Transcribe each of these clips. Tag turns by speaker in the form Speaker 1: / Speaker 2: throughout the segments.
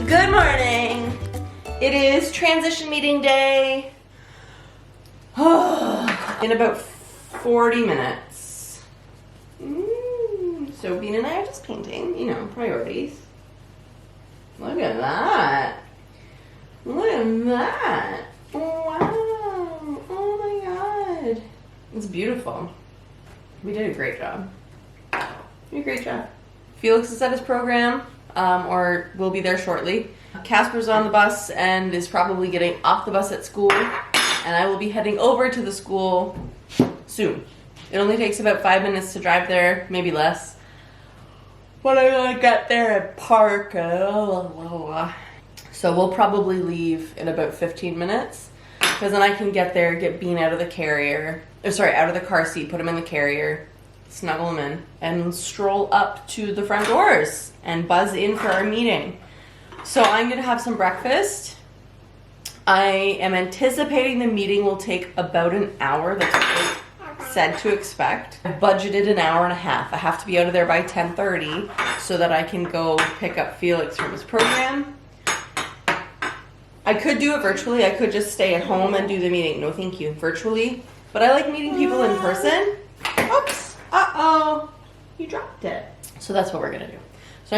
Speaker 1: Good morning. It is transition meeting day. In about 40 minutes. So Bean and I are just painting, you know, priorities. Look at that. Look at that. Wow. Oh my god. It's beautiful. We did a great job. You did a great job. Felix is at his program, or will be there shortly. Casper's on the bus and is probably getting off the bus at school. And I will be heading over to the school soon. It only takes about 5 minutes to drive there, maybe less. But I gotta get there at park. So we'll probably leave in about 15 minutes. Because then I can get there, get Bean out of the carrier. Out of the car seat, put him in the carrier, snuggle him in, and stroll up to the front doors and buzz in for our meeting. So I'm gonna have some breakfast. I am anticipating the meeting will take about an hour. That's what they said to expect. I budgeted an hour and a half. I have to be out of there by 10:30 so that I can go pick up Felix from his program. I could do it virtually. I could just stay at home and do the meeting. No, thank you. Virtually. But I like meeting people in person. Oops. Uh-oh. You dropped it. So that's what we're going to do. So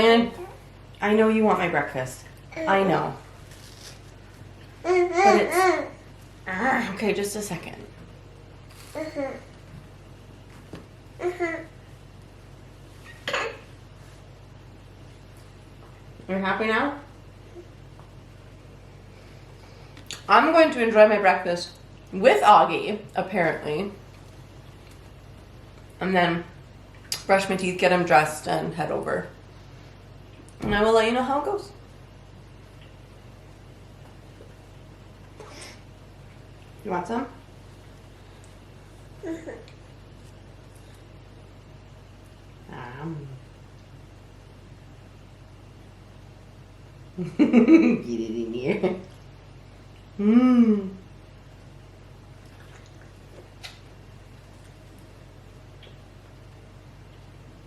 Speaker 1: I know you want my breakfast. I know. But it's... okay, just a second. You're happy now? I'm going to enjoy my breakfast with Augie, apparently. And then brush my teeth, get him dressed, and head over. And I will let you know how it goes. You want some? Get it in here.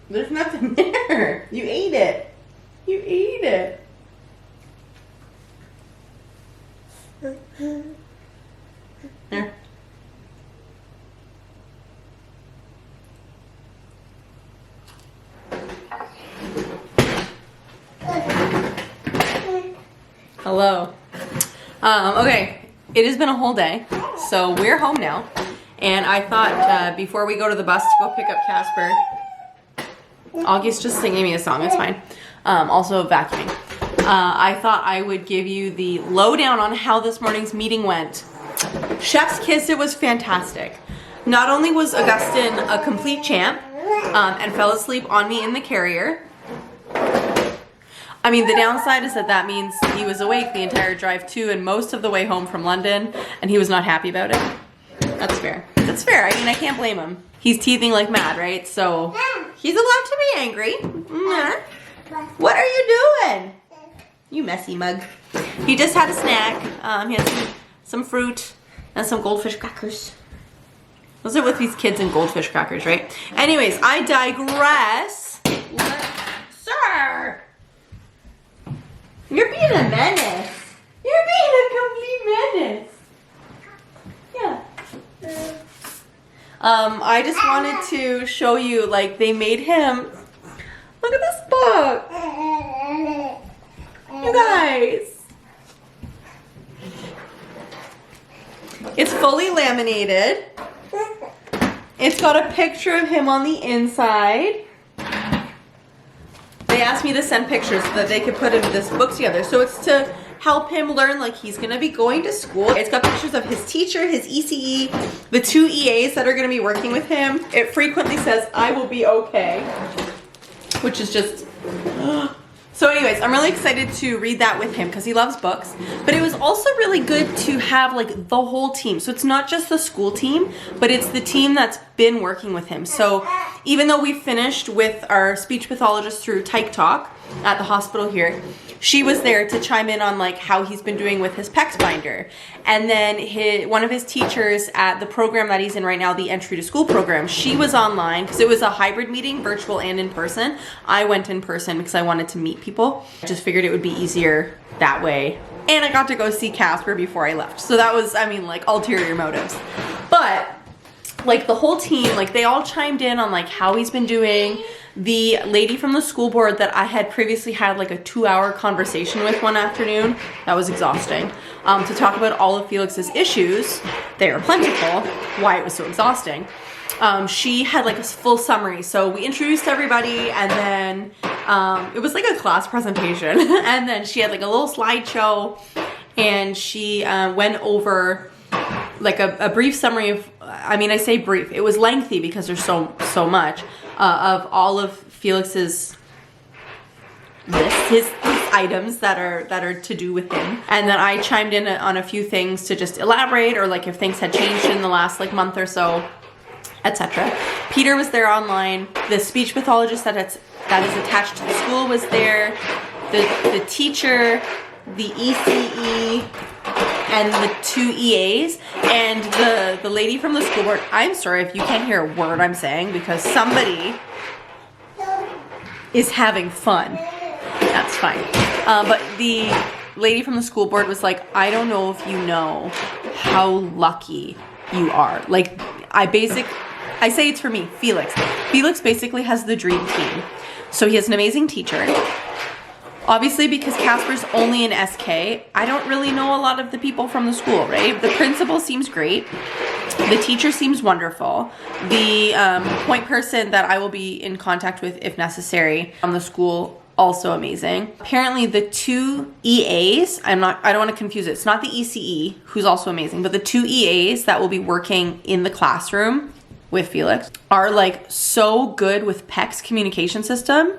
Speaker 1: There's nothing there. You ate it. You ate it. Here. Hello. Okay, it has been a whole day, so we're home now, and I thought before we go to the bus to go pick up Casper, Augie's just singing me a song, it's fine, also vacuuming. I thought I would give you the lowdown on how this morning's meeting went. Chef's kiss, it was fantastic. Not only was Augustin a complete champ and fell asleep on me in the carrier, I mean, the downside is that means he was awake the entire drive to and most of the way home from London, and he was not happy about it. That's fair. That's fair. I mean, I can't blame him. He's teething like mad, right? So he's allowed to be angry. What are you doing? You messy mug. He just had a snack. He had some fruit and some goldfish crackers. Those are with these kids and goldfish crackers, right? Anyways, I digress. Sir! You're being a menace. You're being a complete menace. Yeah. I just wanted to show you, like, they made him. Look at this book. You guys. It's fully laminated. It's got a picture of him on the inside. They asked me to send pictures so that they could put this book together. So it's to help him learn, like, he's gonna be going to school. It's got pictures of his teacher, his ECE, the 2 EAs that are gonna be working with him. It frequently says, "I will be okay," which is just... So anyways, I'm really excited to read that with him because he loves books. But it was also really good to have, like, the whole team. So it's not just the school team, but it's the team that's been working with him. So even though we finished with our speech pathologist through Tyke Talk, at the hospital here, she was there to chime in on like how he's been doing with his PECS binder. And then one of his teachers at the program that he's in right now, the entry to school program, she was online because it was a hybrid meeting, virtual and in person. I went in person because I wanted to meet people. I just figured it would be easier that way. And I got to go see Casper before I left. So that was, I mean, like ulterior motives. But like the whole team, like they all chimed in on like how he's been doing. The lady from the school board that I had previously had like a 2-hour conversation with one afternoon, that was exhausting, to talk about all of Feliks's issues. They are plentiful, why it was so exhausting. She had like a full summary. So we introduced everybody, and then it was like a class presentation. And then she had like a little slideshow, and she went over like a brief summary of, I mean, I say brief, it was lengthy because there's so much of all of Feliks's his items that are to do with him. And then I chimed in on a few things to just elaborate, or like if things had changed in the last like month or so, etc. Peter was there online. The speech pathologist that is attached to the school was there. The teacher, the ECE, and the 2 EAs, and the lady from the school board. I'm sorry if you can't hear a word I'm saying because somebody is having fun. That's fine. But the lady from the school board was like, I don't know if you know how lucky you are. Like, I say it's for me, Feliks. Feliks basically has the dream team. So he has an amazing teacher. Obviously, because Casper's only an SK, I don't really know a lot of the people from the school, right? The principal seems great. The teacher seems wonderful. The point person that I will be in contact with if necessary from the school, also amazing. Apparently the 2 EAs, I don't want to confuse it. It's not the ECE, who's also amazing, but the 2 EAs that will be working in the classroom with Feliks are like so good with PECS communication system.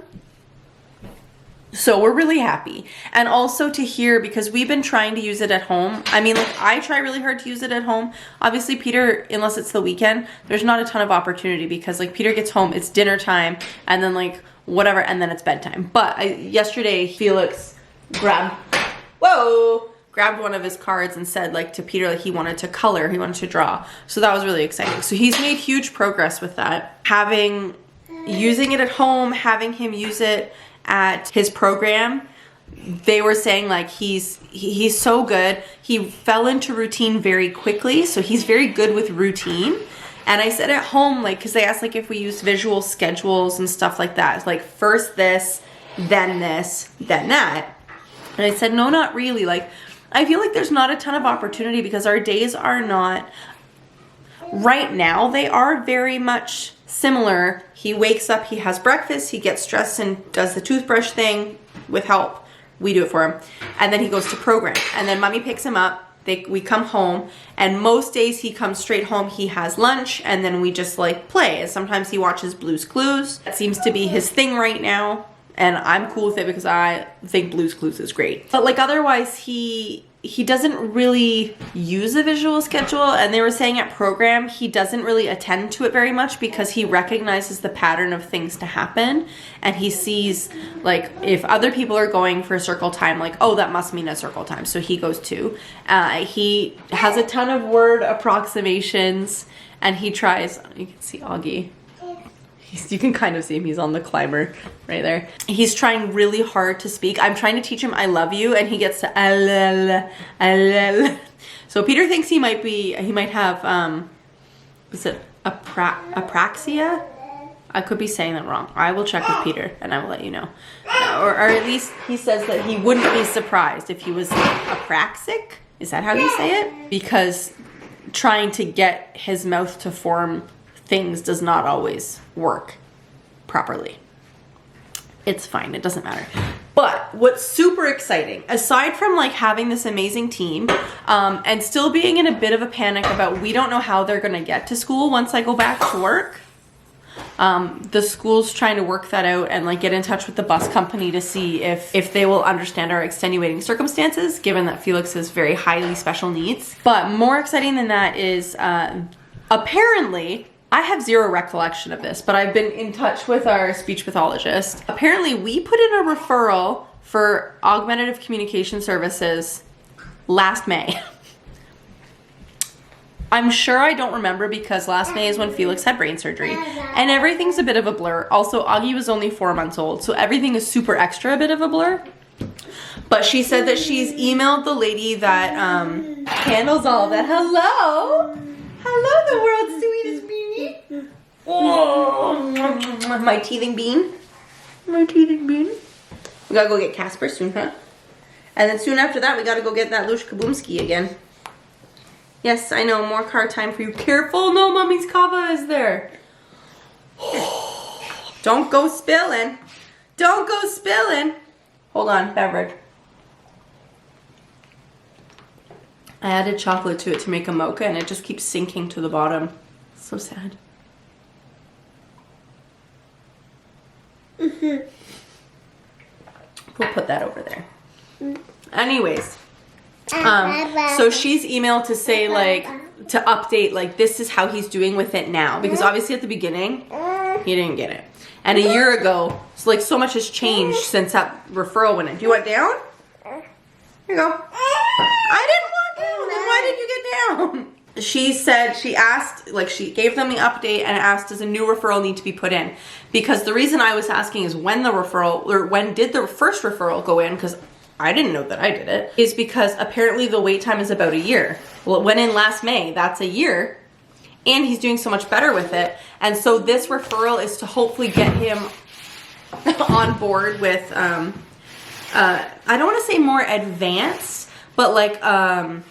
Speaker 1: So we're really happy. And also to hear, because we've been trying to use it at home. I mean, like I try really hard to use it at home. Obviously Peter, unless it's the weekend, there's not a ton of opportunity because like Peter gets home, it's dinner time, and then like whatever, and then it's bedtime. But yesterday Feliks grabbed one of his cards and said like to Peter, like he wanted to color, he wanted to draw. So that was really exciting. So he's made huge progress with that. Using it at home, having him use it at his program, they were saying like he's so good. He fell into routine very quickly, so he's very good with routine. And I said at home, like, because they asked like if we use visual schedules and stuff like that. It's like first this, then that. And I said, no, not really. Like, I feel like there's not a ton of opportunity because our days are not, right now, they are very much similar. He wakes up, he has breakfast, he gets dressed and does the toothbrush thing with help. We do it for him. And then he goes to program. And then mommy picks him up. We come home, and most days he comes straight home, he has lunch, and then we just like play. Sometimes he watches Blue's Clues. That seems to be his thing right now. And I'm cool with it because I think Blue's Clues is great. But like otherwise he doesn't really use a visual schedule, and they were saying at program he doesn't really attend to it very much because he recognizes the pattern of things to happen, and he sees like if other people are going for circle time, like, oh, that must mean a circle time, so he goes too. He has a ton of word approximations, and he tries, you can see Auggie. You can kind of see him, he's on the climber right there. He's trying really hard to speak. I'm trying to teach him I love you, and he gets to alel. So Peter thinks he might have, is it apraxia? I could be saying that wrong. I will check with Peter and I will let you know. Or at least he says that he wouldn't be surprised if he was apraxic. Is that how you say it? Because trying to get his mouth to form things does not always work properly. It's fine, it doesn't matter. But what's super exciting, aside from like having this amazing team, and still being in a bit of a panic about we don't know how they're gonna get to school once I go back to work. The school's trying to work that out and like get in touch with the bus company to see if they will understand our extenuating circumstances, given that Feliks has very highly special needs. But more exciting than that is apparently I have zero recollection of this, but I've been in touch with our speech pathologist. Apparently we put in a referral for augmentative communication services last May. I'm sure I don't remember because last May is when Feliks had brain surgery and everything's a bit of a blur. Also, Augie was only 4 months old, so everything is super extra a bit of a blur. But she said that she's emailed the lady that handles all of that. Hello! Hello, the world's sweetest baby. Oh, my teething bean. My teething bean. We gotta go get Casper soon, huh? And then soon after that, we gotta go get that Lush Kaboomski again. Yes, I know, more car time for you. Careful, no, Mommy's kava is there. Don't go spilling. Don't go spilling. Hold on, beverage. I added chocolate to it to make a mocha and it just keeps sinking to the bottom. So sad. We'll put that over there. Anyways. So she's emailed to say like, to update like this is how he's doing with it now. Because obviously at the beginning, he didn't get it. And a year ago, so like so much has changed since that referral went in. Do you want down? Here you go. I didn't want down. Then why did you get down? She said, she asked, like she gave them the update and asked, does a new referral need to be put in? Because the reason I was asking is when the referral, or when did the first referral go in? Because I didn't know that I did it, is because apparently the wait time is about a year. Well, it went in last May, that's a year, and he's doing so much better with it. And so this referral is to hopefully get him on board with, I don't want to say more advanced, but like a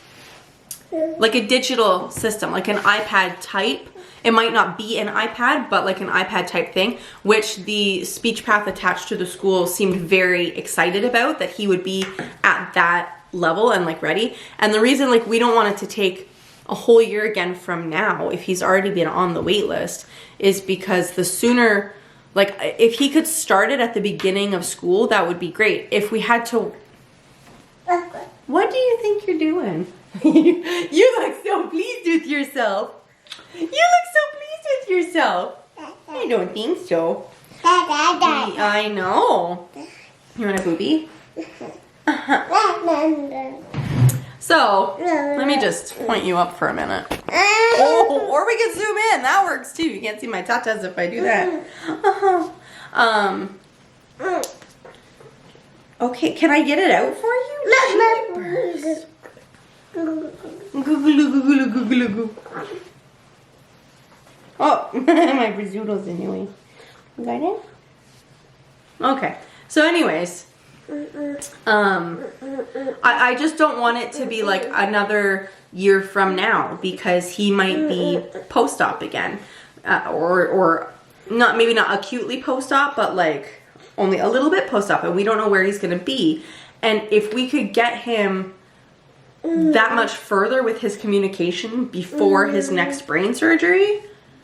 Speaker 1: digital system, like an iPad type. It might not be an iPad, but like an iPad type thing, which the speech path attached to the school seemed very excited about, that he would be at that level and like ready. And the reason like we don't want it to take a whole year again from now, if he's already been on the wait list, is because the sooner, like if he could start it at the beginning of school, that would be great. If we had to, what do you think you're doing? You look so pleased with yourself. You look so pleased with yourself. I don't think so. I know. You want a boobie? So, let me just point you up for a minute. Oh, or we can zoom in. That works too. You can't see my tatas if I do that. Okay, can I get it out for you? Goo. Oh, my brazudos anyway. You got it? Okay. So anyways, I just don't want it to be like another year from now, because he might be post-op again. Or not, maybe not acutely post-op, but like only a little bit post-op, and we don't know where he's going to be. And if we could get him that much further with his communication before his next brain surgery,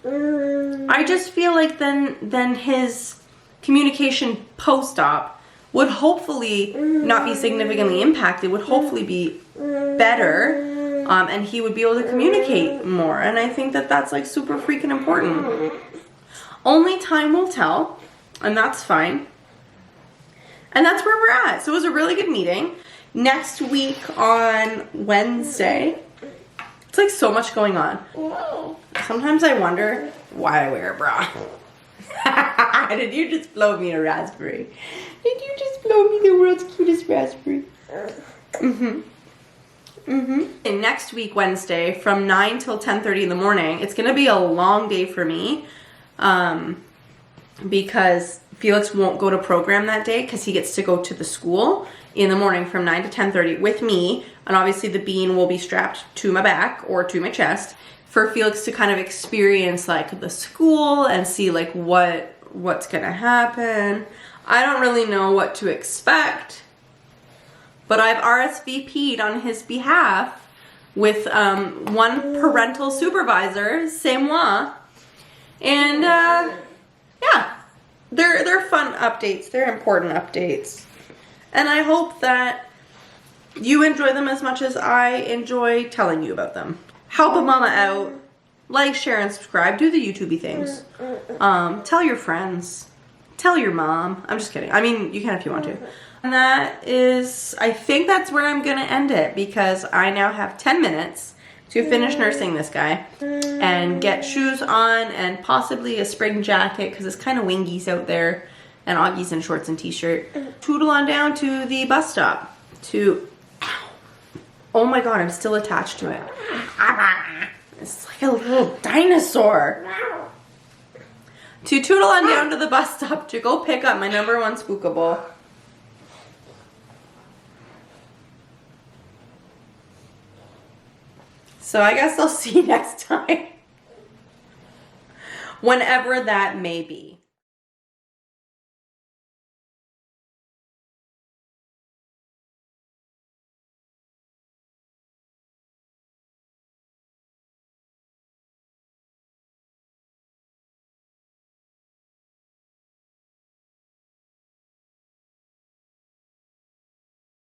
Speaker 1: I just feel like then his communication post-op would hopefully not be significantly impacted, would hopefully be better, and he would be able to communicate more. And I think that that's like super freaking important. Only time will tell, and that's fine. And that's where we're at. So it was a really good meeting. Next week on Wednesday, it's like so much going on. Sometimes I wonder why I wear a bra. Did you just blow me a raspberry? Did you just blow me the world's cutest raspberry? And next week, Wednesday, from 9 till 10:30 in the morning, it's going to be a long day for me because Feliks won't go to program that day because he gets to go to the school in the morning from 9 to 10:30 with me. And obviously the bean will be strapped to my back or to my chest for Feliks to kind of experience like the school and see like what's gonna happen. I don't really know what to expect, but I've RSVP'd on his behalf with one parental supervisor, c'est moi, and yeah, they're fun updates, they're important updates, and I hope that you enjoy them as much as I enjoy telling you about them. Help a mama out Like, share, and subscribe. Do the YouTubey things. Tell your friends. Tell your mom. I'm just kidding. I mean, you can if you want to. And that is, I think that's where I'm going to end it, because I now have 10 minutes to finish nursing this guy and get shoes on and possibly a spring jacket because it's kind of wingies out there, and Augie's in shorts and t-shirt. Toodle on down to the bus stop to, oh my god, I'm still attached to it. It's like a little dinosaur. To toodle on down to the bus stop to go pick up my #1 spookable. So I guess I'll see you next time. Whenever that may be.